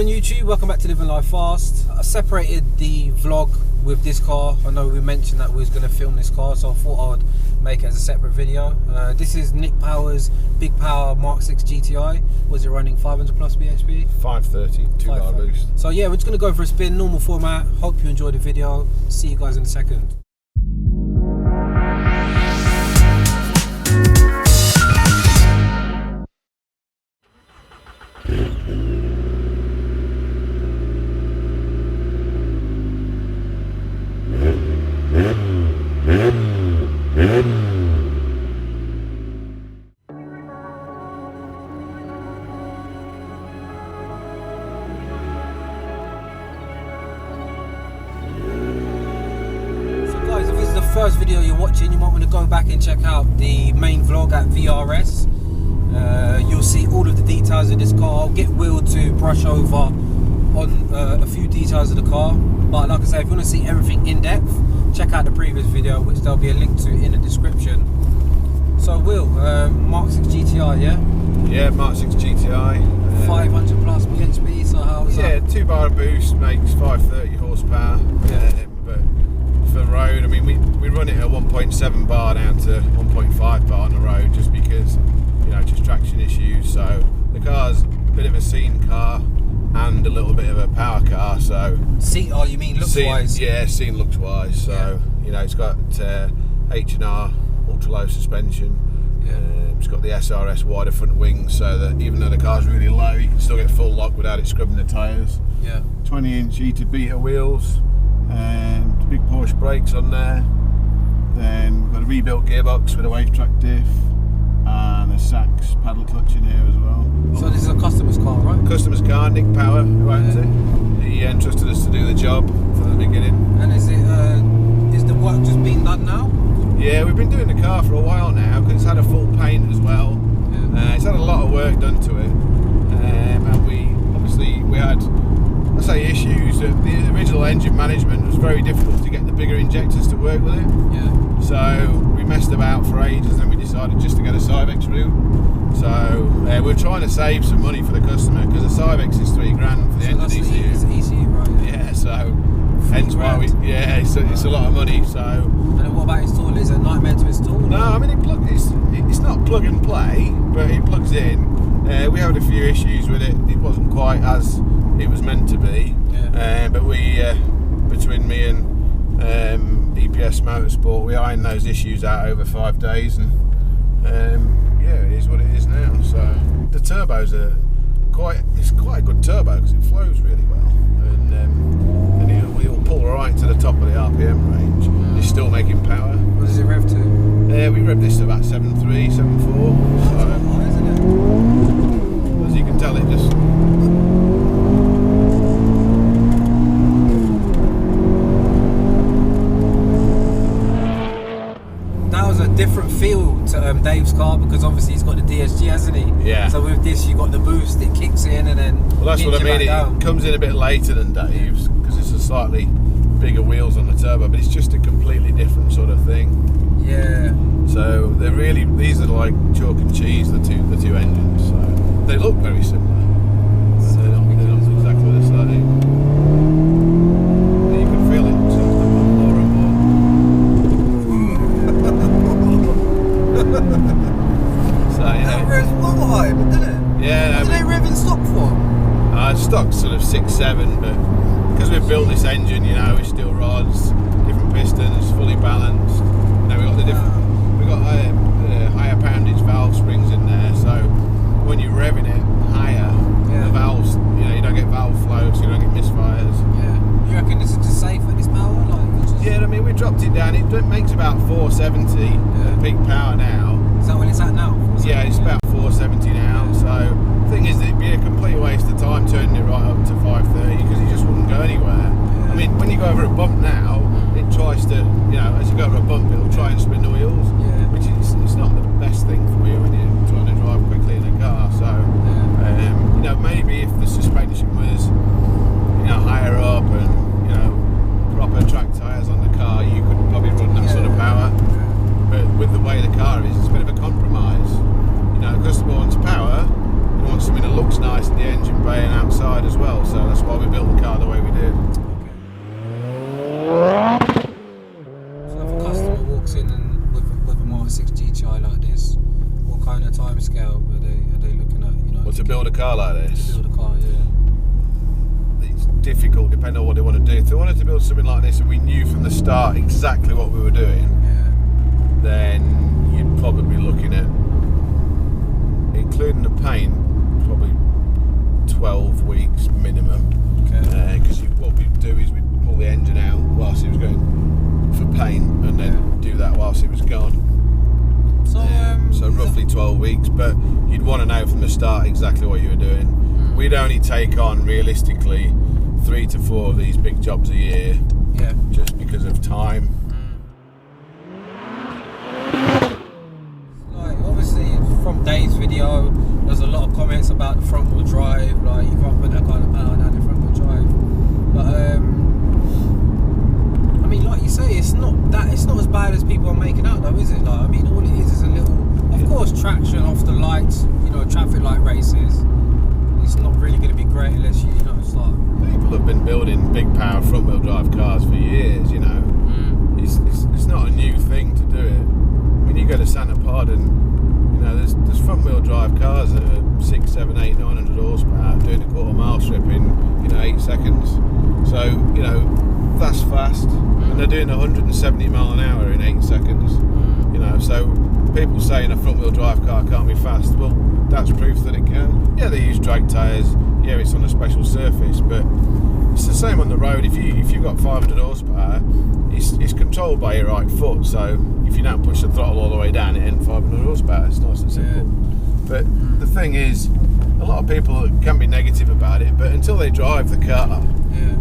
on YouTube, welcome back to Living Life Fast. I separated the vlog with this car. I know we mentioned that we was going to film this car, so I thought I'd make it as a separate video. This is Nick Power's Big Power Mark 6 GTI. Was it running 500 plus bhp? 530, 2-bar boost. So yeah, we're just going to go for a spin, normal format. Hope you enjoyed the video. See you guys in a second. First video you're watching, you might want to go back and check out the main vlog at VRS. You'll see all of the details of this car. I'll get Will to brush over on a few details of the car, but like I say, if you want to see everything in depth, check out the previous video, which there'll be a link to in the description. So Will, Mark 6 GTI, yeah? Yeah, Mark 6 GTI. 500 plus bhp, so how's that? Yeah, 2-bar boost makes 530 horsepower. Yeah. But for the road, I mean, we run it at 1.7 bar down to 1.5 bar on the road, just because, you know, just traction issues. So the car's a bit of a scene car and a little bit of a power car. So oh, you mean looks wise? Yeah, scene looks wise. So yeah. You know, it's got H&R ultra low suspension. Yeah. It's got the SRS wider front wings, so that even though the car's really low, you can still get full lock without it scrubbing the tyres. Yeah. 20-inch heated beta wheels. Big Porsche brakes on there. Then we've got a rebuilt gearbox with a wave track diff and a Sachs paddle clutch in here as well. So this is a customer's car, right? Customer's car, Nick Power, who owns it. He entrusted us to do the job from the beginning. And is the work just being done now? Yeah, we've been doing the car for a while now because it's had a full paint as well. Yeah. It's had a lot of work done to it, and we had, I say issues. The original engine management was very difficult to get the bigger injectors to work with it. Yeah. So we messed about for ages, and we decided just to go the Cybex route. So we're trying to save some money for the customer because the Cybex is $3,000 for the engine ECU. It's ECU, right? Yeah. So hence why it's a lot of money. So. And what about installing? Is it a nightmare to install? No, I mean it's not plug and play, but it plugs in. We had a few issues with it. It wasn't quite as it was meant to be. Yeah. But we, between me and EPS Motorsport, we ironed those issues out over 5 days, and yeah, it is what it is now. So the turbos it's quite a good turbo because it flows really well, and it'll pull right to the top of the RPM range. It's still making power. What does it rev to? We rev this to about 7.3, 7.4. So, isn't it? As you can tell, it just. That was a different feel to Dave's car because obviously he's got the DSG, hasn't he? Yeah. So with this, you got the boost, it kicks in and then. Well, that's what I mean. It comes in a bit later than Dave's because it's a slightly bigger wheels on the turbo, but it's just a completely different sort of thing. Yeah. So these are like chalk and cheese, the two engines. So they look very similar. So they're not exactly the same. But you can feel it more and more. So yeah. That revs well high, but didn't it? Yeah. What did they rev in stock for? Stock's sort of 6-7, but because we've built this engine, you know, with steel rods, different pistons, fully balanced. You know, we got higher poundage valve springs in there, so when you're revving it higher, the valves, you know, you don't get valve flow, so you don't get misfires. Yeah. You reckon this is just safe at this power? Yeah, I mean, we dropped it down. It makes about 470 at peak power now. Is that what it's at now? Yeah, it's about 470 now. So the thing is, it'd be a complete waste of time turning it right up to 530 because it just wouldn't go anywhere. Yeah. I mean, when you go over a bump now, it tries to, you know, as you go over a bump, it'll try and spin the wheels, which is it's not the best thing for you when you're trying to drive quickly in a car. So, you know, maybe if the suspension was, you know, higher up and, you know, proper track tyres on the car, you could probably run that sort of power. But with the way the car is, it's a bit of a compromise. You know, the customer wants power, he wants something that looks nice in the engine bay and outside as well. So of scale are they looking at? You know, Well, to build a car like this, to build a car, yeah. it's difficult depending on what they want to do. If they wanted to build something like this and we knew from the start exactly what we were doing, then you'd probably be looking at, including the paint, probably 12 weeks minimum. Okay. Because what we'd do is we'd pull the engine out whilst it was going for paint, and then do that whilst it was gone. So roughly 12 weeks, but you'd want to know from the start exactly what you were doing. We'd only take on realistically 3 to 4 of these big jobs a year, just because of time. Like obviously from Dave's video, there's a lot of comments about the front wheel drive, like you can't put that kind of power down the front wheel drive. But I mean, like you say, it's not as bad as people are making out, though, is it? Like, I mean, all it is a little, of course, traction off the lights, you know, traffic light races. It's not really going to be great unless you know, start. People have been building big power front wheel drive cars for years, you know. It's not a new thing to do it. When you go to Santa Pod and, you know, there's front wheel drive cars that are 6, 7, 8, 900 horsepower doing a quarter mile strip in, you know, 8 seconds. So, you know, that's fast. And they're doing 170 mile an hour in 8 seconds. You know, so people saying a front wheel drive car can't be fast, well, that's proof that it can. Yeah, they use drag tyres, yeah, it's on a special surface, but it's the same on the road. If you've got 500 horsepower, it's controlled by your right foot, so if you don't push the throttle all the way down, it ends 500 horsepower. It's nice and simple. But the thing is, a lot of people can be negative about it, but until they drive the car,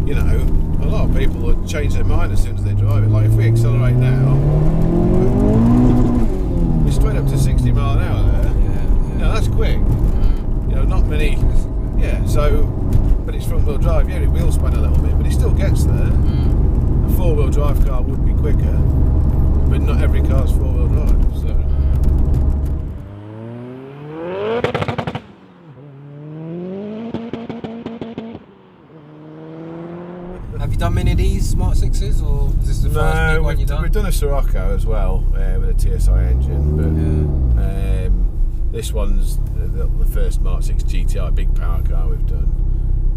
you know, a lot of people will change their mind as soon as they drive it. Like if we accelerate now, we're straight up to 60 mile an hour there. You know, that's quick. You know, not many. Yeah, so, but it's front wheel drive. Yeah, it wheel spin a little bit, but it still gets there. A 4-wheel drive car would be quicker, but not every car's 4-wheel drive. So. Have you done many of these Smart 6s, or is this the first big one you've done? We've done a Sirocco as well with a TSI engine, but this one's the first Smart 6 GTI big power car we've done.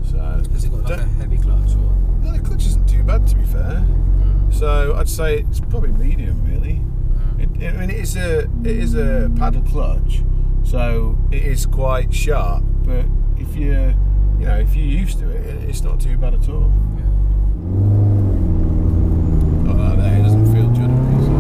So has it got like a heavy clutch? Or? No, the clutch isn't too bad, to be fair. So I'd say it's probably medium, really. I mean, it is a paddle clutch, so it is quite sharp. But if you're used to it, it's not too bad at all. Oh, there, it doesn't feel juddery. So.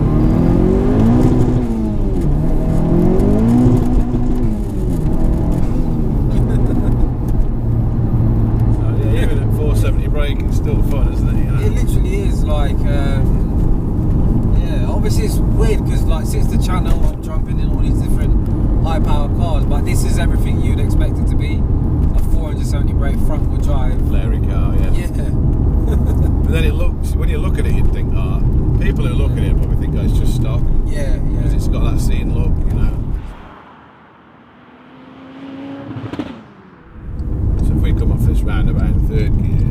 Even at 470 brake, it's still fun, isn't it? You know? It literally is like, obviously it's weird because like since the channel I'm jumping in all these different high power cars, but this is everything you'd expect it to be. A 470 brake front wheel drive. Flary car, yeah. But then it looks, when you look at it, you'd think, people who look at it probably think it's just stock. Yeah. Because it's got that scene look, you know. So if we come off this roundabout in 3rd gear,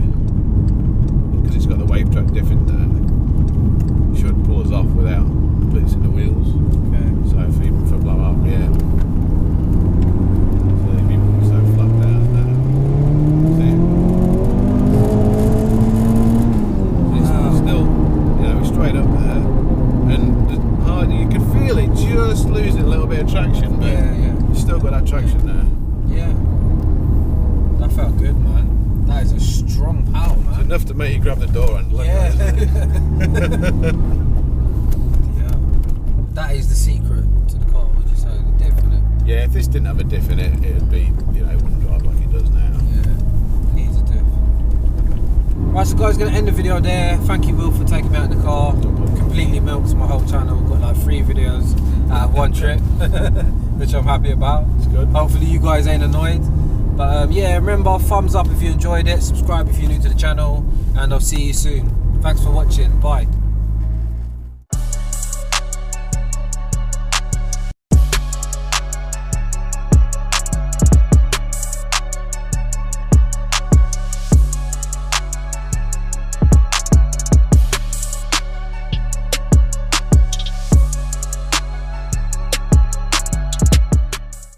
because it's got the wave track diff in there, it should pull us off without blitzing the wheels. Okay. So if even for blow up, yeah. So if even so flat down there. Straight up there, and you can feel it just losing a little bit of traction, but you still got that traction there. Yeah, that felt good, man. That is a strong power, man. It's enough to make you grab the door and let That is the secret to the car, would you say? The diff in it. Yeah, if this didn't have a diff in it, it would be, it wouldn't drive like it does now. Yeah, it needs a diff. Right, so guys, going to end the video there. Thank you, Will, for taking me out in the car. Completely milks my whole channel. We've got like 3 videos out of 1 trip, which I'm happy about. It's good. Hopefully you guys ain't annoyed. But yeah, remember, thumbs up if you enjoyed it. Subscribe if you're new to the channel. And I'll see you soon. Thanks for watching. Bye.